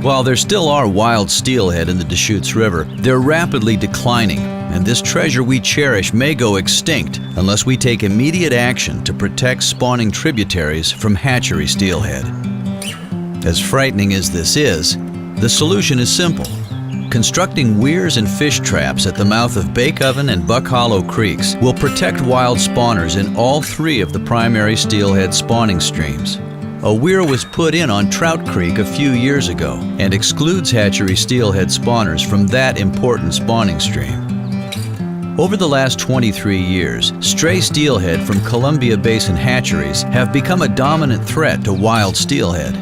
While there still are wild steelhead in the Deschutes River, they're rapidly declining, and this treasure we cherish may go extinct unless we take immediate action to protect spawning tributaries from hatchery steelhead. As frightening as this is, the solution is simple. Constructing weirs and fish traps at the mouth of Bakeoven and Buck Hollow creeks will protect wild spawners in all three of the primary steelhead spawning streams. A weir was put in on Trout Creek a few years ago and excludes hatchery steelhead spawners from that important spawning stream. Over the last 23 years, stray steelhead from Columbia Basin hatcheries have become a dominant threat to wild steelhead.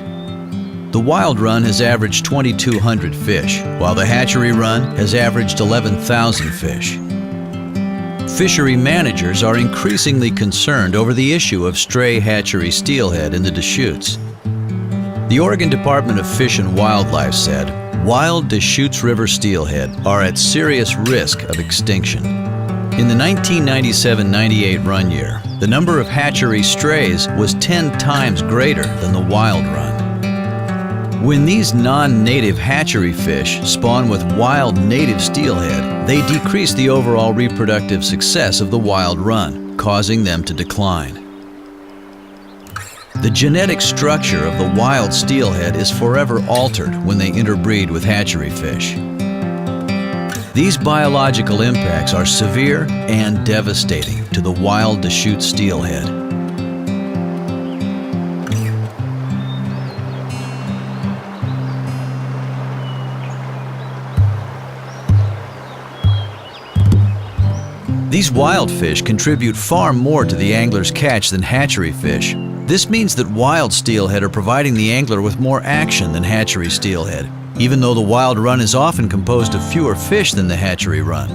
The wild run has averaged 2,200 fish, while the hatchery run has averaged 11,000 fish. Fishery managers are increasingly concerned over the issue of stray hatchery steelhead in the Deschutes. The Oregon Department of Fish and Wildlife said, wild Deschutes River steelhead are at serious risk of extinction. In the 1997-98 run year, the number of hatchery strays was 10 times greater than the wild run. When these non-native hatchery fish spawn with wild native steelhead, they decrease the overall reproductive success of the wild run, causing them to decline. The genetic structure of the wild steelhead is forever altered when they interbreed with hatchery fish. These biological impacts are severe and devastating to the wild Deschutes steelhead. These wild fish contribute far more to the angler's catch than hatchery fish. This means that wild steelhead are providing the angler with more action than hatchery steelhead, even though the wild run is often composed of fewer fish than the hatchery run.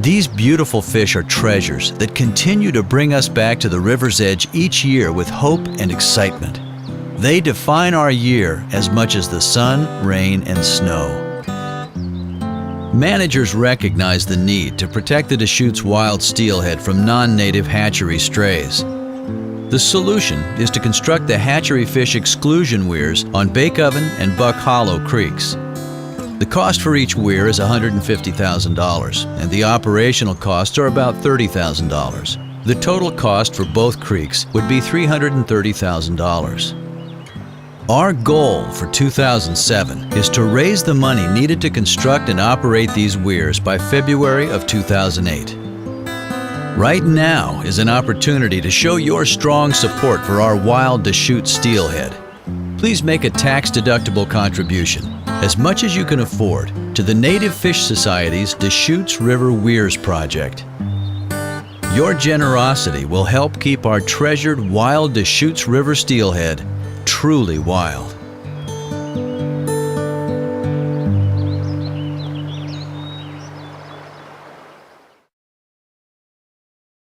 These beautiful fish are treasures that continue to bring us back to the river's edge each year with hope and excitement. They define our year as much as the sun, rain, and snow. Managers recognize the need to protect the Deschutes wild steelhead from non-native hatchery strays. The solution is to construct the hatchery fish exclusion weirs on Bakeoven and Buck Hollow creeks. The cost for each weir is $150,000, and the operational costs are about $30,000. The total cost for both creeks would be $330,000. Our goal for 2007 is to raise the money needed to construct and operate these weirs by February of 2008. Right now is an opportunity to show your strong support for our wild Deschutes steelhead. Please make a tax-deductible contribution, as much as you can afford, to the Native Fish Society's Deschutes River Weirs project. Your generosity will help keep our treasured wild Deschutes River steelhead truly wild.